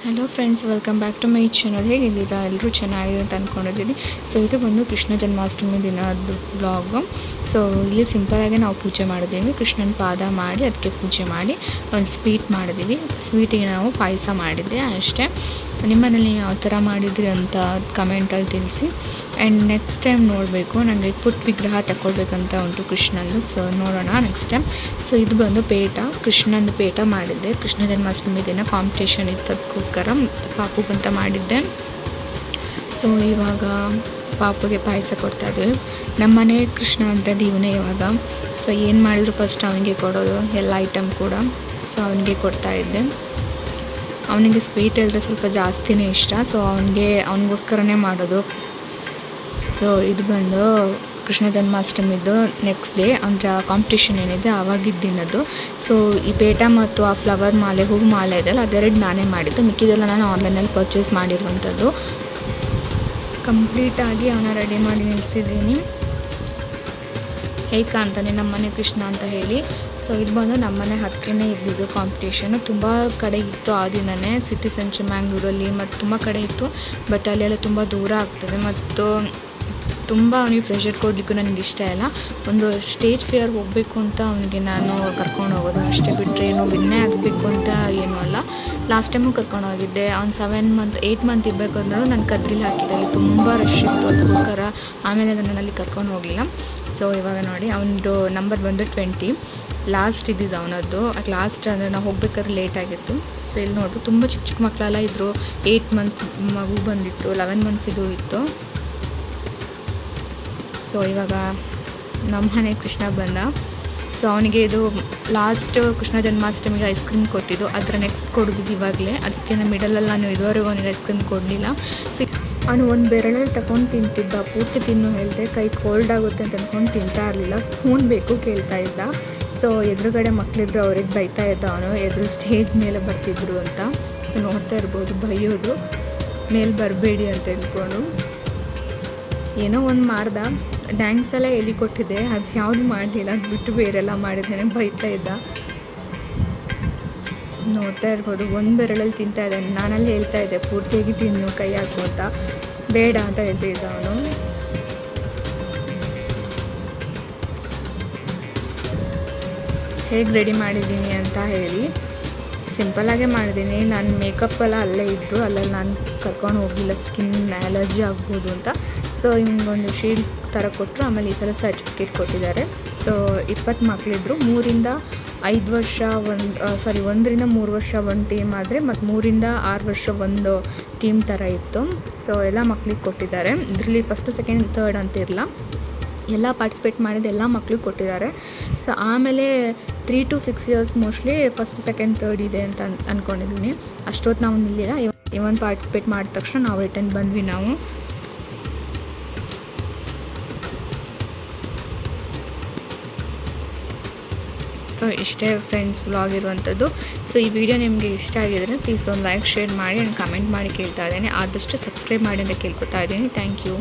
Hello friends, welcome back to my channel. ಹೇಗಿದ್ದೀರಾ? ಎಲ್ಲರೂ ಚೆನ್ನಾಗಿದೆ ಅಂತ ಅಂದ್ಕೊಂಡಿದ್ದೀನಿ. ಸೊ ಇದು ಬಂದು ಕೃಷ್ಣ ಜನ್ಮಾಷ್ಟಮಿ ದಿನದ್ದು ಬ್ಲಾಗು. ಸೊ ಇಲ್ಲಿ ಸಿಂಪಲಾಗಿ ನಾವು ಪೂಜೆ ಮಾಡಿದ್ದೀವಿ. ಕೃಷ್ಣನ ಪಾದ ಮಾಡಿ ಅದಕ್ಕೆ ಪೂಜೆ ಮಾಡಿ ಒಂದು ಸ್ವೀಟ್ ಮಾಡಿದ್ದೀವಿ. ಸ್ವೀಟಿಗೆ ನಾವು ಪಾಯಸ ಮಾಡಿದ್ದೆ ಅಷ್ಟೇ. ನಿಮ್ಮನೇಲಿ ನೀವು ಯಾವ ಥರ ಮಾಡಿದ್ರಿ ಅಂತ ಕಮೆಂಟಲ್ಲಿ ತಿಳಿಸಿ. ಆ್ಯಂಡ್ ನೆಕ್ಸ್ಟ್ ಟೈಮ್ ನೋಡಬೇಕು, ನನಗೆ ಪುಟ್ಟ ವಿಗ್ರಹ ತಗೊಳ್ಬೇಕಂತ ಉಂಟು ಕೃಷ್ಣಂದು. ಸೊ ನೋಡೋಣ ನೆಕ್ಸ್ಟ್ ಟೈಮ್. ಸೊ ಇದು ಬಂದು ಪೇಟ, ಕೃಷ್ಣಂದು ಪೇಟ ಮಾಡಿದ್ದೆ. ಕೃಷ್ಣ ಜನ್ಮಾಷ್ಟಮಿ ದಿನ ಕಾಂಪಿಟೇಷನ್ ಇತ್ತು, ಅದಕ್ಕೋಸ್ಕರ ಪಾಪುಗಂತ ಮಾಡಿದ್ದೆ. ಸೊ ಇವಾಗ ಪಾಪುಗೆ ಪಾಯಸ ಕೊಡ್ತಾಯಿದ್ದೀವಿ. ನಮ್ಮನೆ ಕೃಷ್ಣ ಅಂದರೆ ಇವನೇ ಇವಾಗ. ಸೊ ಏನು ಮಾಡಿದ್ರು ಫಸ್ಟ್ ಅವನಿಗೆ ಕೊಡೋದು, ಎಲ್ಲ ಐಟಮ್ ಕೂಡ. ಸೊ ಅವನಿಗೆ ಕೊಡ್ತಾಯಿದ್ದೆ. ಅವನಿಗೆ ಸ್ವೀಟ್ ಹೇಳಿದ್ರೆ ಸ್ವಲ್ಪ ಜಾಸ್ತಿನೇ ಇಷ್ಟ. ಸೊ ಅವನಿಗೋಸ್ಕರನೇ ಮಾಡೋದು. ಸೊ ಇದು ಬಂದು ಕೃಷ್ಣ ಜನ್ಮಾಷ್ಟಮಿದು ನೆಕ್ಸ್ಟ್ ಡೇ, ಅಂದರೆ ಆ ಕಾಂಪಿಟೇಷನ್ ಏನಿದೆ ಆವಾಗಿದ್ದ ದಿನದ್ದು. ಸೊ ಈ ಪೇಟ ಮತ್ತು ಆ ಫ್ಲವರ್ ಮಾಲೆ, ಹೂವು ಮಾಲೆ ಇದೆಯಲ್ಲ, ಅದೆರಡು ನಾನೇ ಮಾಡಿದ್ದು. ಮಿಕ್ಕಿದೆಲ್ಲ ನಾನು ಆನ್ಲೈನಲ್ಲಿ ಪರ್ಚೇಸ್ ಮಾಡಿರುವಂಥದ್ದು. ಕಂಪ್ಲೀಟಾಗಿ ಅವನ ರೆಡಿ ಮಾಡಿ ನಿಲ್ಲಿಸಿದ್ದೀನಿ. ಹೇಗೆ ಕಾಣ್ತಾನೆ ನಮ್ಮನೆ ಕೃಷ್ಣ ಅಂತ ಹೇಳಿ. ಸೊ ಇದು ಬಂದು ನಮ್ಮನೆ ಹತ್ತಿರನೇ ಇದ್ದಿದ್ದು ಕಾಂಪಿಟೇಷನು. ತುಂಬ ಕಡೆ ಇತ್ತು ಆ ದಿನವೇ, ಸಿಟಿ ಸೆಂಟ್ರ್ ಮ್ಯಾಂಗ್ಳೂರಲ್ಲಿ ಮತ್ತು ತುಂಬ ಕಡೆ ಇತ್ತು. ಬಟ್ ಅಲ್ಲೆಲ್ಲ ತುಂಬ ದೂರ ಆಗ್ತದೆ ಮತ್ತು ತುಂಬ ಅವನಿಗೆ ಪ್ರೆಷರ್ ಕೊಡಲಿಕ್ಕೂ ನನಗೆ ಇಷ್ಟ ಇಲ್ಲ. ಒಂದು ಸ್ಟೇಜ್ ಫಿಯರ್ ಹೋಗಬೇಕು ಅಂತ ಅವನಿಗೆ ನಾನು ಕರ್ಕೊಂಡು ಹೋಗೋದು ಅಷ್ಟೇ, ಬಿಟ್ಟರೆ ಏನು ವಿನ್ನೇ ಆಗಬೇಕು ಅಂತ ಏನೂ ಅಲ್ಲ. ಲಾಸ್ಟ್ ಟೈಮು ಕರ್ಕೊಂಡು ಹೋಗಿದ್ದೆ. ಅವ್ನು 8 ಮಂತ್ ಇರಬೇಕಂದ್ರೂ ನಾನು ಕದ್ರಿಲಿ ಹಾಕಿದ್ದೆ. ಅಲ್ಲಿ ತುಂಬ ರಶ್ ಇತ್ತು, ಅದಕ್ಕೋಸ್ಕರ ಆಮೇಲೆ ನಾನು ಅಲ್ಲಿ ಕರ್ಕೊಂಡು ಹೋಗಲಿಲ್ಲ. ಸೊ ಇವಾಗ ನೋಡಿ ಅವನದು ನಂಬರ್ ಬಂದು 20 ಲಾಸ್ಟ್ ಇದ್ದಿದ್ದು ಅವನದ್ದು. ಅದು ಲಾಸ್ಟ್ ಅಂದರೆ ನಾವು ಹೋಗ್ಬೇಕಾದ್ರೆ ಲೇಟ್ ಆಗಿತ್ತು. ಸೊ ಇಲ್ಲಿ ನೋಡ್ಬೋದು ತುಂಬ ಚಿಕ್ಕ ಚಿಕ್ಕ ಮಕ್ಕಳೆಲ್ಲ ಇದ್ದರು. 8 ಮಂತ್ ಮಗು ಬಂದಿತ್ತು, 11 ಮಂತ್ಸ್ ಇದು ಇತ್ತು. ಸೊ ಇವಾಗ ನಮ್ಮ ಮನೆ ಕೃಷ್ಣ ಬಂದ. ಸೊ ಅವನಿಗೆ ಇದು ಲಾಸ್ಟ್ ಕೃಷ್ಣ ಜನ್ಮಾಷ್ಟಮಿಗೆ ಐಸ್ ಕ್ರೀಮ್ ಕೊಟ್ಟಿದ್ದು, ಅದರ ನೆಕ್ಸ್ಟ್ ಕೊಡೋದು ಇವಾಗಲೇ. ಅದಕ್ಕೆ ನಮ್ಮ ಮಿಡಲಲ್ಲಿ ನಾನು ಇದುವರೆಗೂ ಅವನಿಗೆ ಐಸ್ ಕ್ರೀಮ್ ಕೊಡಲಿಲ್ಲ. ಸೊ ಅವನು ಒಂದು ಬೆರಳಲ್ಲಿ ತಗೊಂಡು ತಿಂತಿದ್ದ. ಪೂರ್ತಿ ತಿನ್ನು ಹೇಳಿದೆ, ಕೈ ಕೋಲ್ಡ್ ಆಗುತ್ತೆ ಅಂತ ಅಂದ್ಕೊಂಡು ತಿಂತಾ ಇರಲಿಲ್ಲ. ಸ್ಪೂನ್ ಬೇಕು ಕೇಳ್ತಾ ಇದ್ದ. ಸೊ ಎದುರುಗಡೆ ಮಕ್ಕಳಿದ್ರು, ಅವ್ರಿಗೆ ಬೈತಾ ಇದ್ದ ಅವನು, ಎದುರು ಸ್ಟೇಜ್ ಮೇಲೆ ಬರ್ತಿದ್ರು ಅಂತ. ನೋಡ್ತಾ ಇರ್ಬೋದು, ಬೈಯೋದು ಮೇಲೆ ಬರಬೇಡಿ ಅಂತ ಹೇಳ್ಕೊಂಡು. ಏನೋ ಒಂದು ಮಾಡ್ದ. ಡ್ಯಾನ್ಸ್ ಎಲ್ಲ ಎಲ್ಲಿ ಕೊಟ್ಟಿದ್ದೆ, ಅದು ಯಾವುದು ಮಾಡಲಿಲ್ಲ, ಅದು ಬಿಟ್ಟು ಬೇರೆಲ್ಲ ಮಾಡಿದ್ದೇನೆ, ಬೈತಾ ಇದ್ದ. ನೋಡ್ತಾ ಇರ್ಬೋದು, ಒಂದು ಬೆರಳಲ್ಲಿ ತಿಂತಾ ಇದ್ದಾನೆ. ನಾನಲ್ಲಿ ಹೇಳ್ತಾ ಇದ್ದೆ ಪೂರ್ತಿಯಾಗಿ ತಿನ್ನು, ಕೈ ಹಾಕು ಅಂತ. ಬೇಡ ಅಂತ ಹೇಳ್ತಿದ್ದ ಅವನು. ಹೇಗೆ ರೆಡಿ ಮಾಡಿದ್ದೀನಿ ಅಂತ ಹೇಳಿ. ಸಿಂಪಲಾಗೇ ಮಾಡಿದ್ದೀನಿ. ನಾನು ಮೇಕಪ್ಪೆಲ್ಲ ಅಲ್ಲೇ ಇದ್ದರು, ಅಲ್ಲಲ್ಲಿ ನಾನು ಕರ್ಕೊಂಡು ಹೋಗಲಿಲ್ಲ, ಸ್ಕಿನ್ ಅಲರ್ಜಿ ಆಗ್ಬೋದು ಅಂತ. ಸೊ ಹಿಂಗೊಂದು ಶೀಲ್ಡ್ ಥರ ಕೊಟ್ಟರು. ಆಮೇಲೆ ಈ ಥರ ಸರ್ಟಿಫಿಕೇಟ್ ಕೊಟ್ಟಿದ್ದಾರೆ. ಸೊ 20 ಮಕ್ಕಳಿದ್ರು. 3ರಿಂದ 5 ವರ್ಷ 1ರಿಂದ 3 ವರ್ಷ ಒಂದು ಟೀಮ್ ಆದರೆ, ಮತ್ತು 3ರಿಂದ 6 ವರ್ಷ ಒಂದು ಟೀಮ್ ಥರ ಇತ್ತು. ಸೊ ಎಲ್ಲ ಮಕ್ಳಿಗೆ ಕೊಟ್ಟಿದ್ದಾರೆ. ಇದರಲ್ಲಿ ಫಸ್ಟ್, ಸೆಕೆಂಡ್, ಥರ್ಡ್ ಅಂತ ಇರಲ್ಲ, ಎಲ್ಲ ಪಾರ್ಟಿಸಿಪೇಟ್ ಮಾಡಿದ ಎಲ್ಲ ಮಕ್ಳಿಗೆ ಕೊಟ್ಟಿದ್ದಾರೆ. ಸೊ ಆಮೇಲೆ 3 to 6 years mostly first, second, third ಇದೆ ಅಂತ ಅಂದ್ಕೊಂಡಿದ್ದೀನಿ. ಅಷ್ಟೊತ್ತು ನಾವು ನಿಲ್ಲಿಲ್ಲ. ಇವನ್ ಪಾರ್ಟಿಸಿಪೇಟ್ ಮಾಡಿದ ತಕ್ಷಣ ನಾವು ರಿಟರ್ನ್ ಬಂದ್ವಿ ನಾವು. ಸೊ ಇಷ್ಟೇ ಫ್ರೆಂಡ್ಸ್ ವ್ಲಾಗ್ ಇರುವಂಥದ್ದು. ಸೊ ಈ ವಿಡಿಯೋ ನಿಮಗೆ ಇಷ್ಟ ಆಗಿದ್ರೆ ಪ್ಲೀಸ್ ಒಂದು ಲೈಕ್, ಶೇರ್ ಮಾಡಿ ಆ್ಯಂಡ್ ಕಮೆಂಟ್ ಮಾಡಿ ಕೇಳ್ತಾ ಇದ್ದೀನಿ. ಆದಷ್ಟು ಸಬ್ಸ್ಕ್ರೈಬ್ ಮಾಡಿ ಅಂತ ಕೇಳ್ಕೊತಾ ಇದ್ದೀನಿ. Thank you.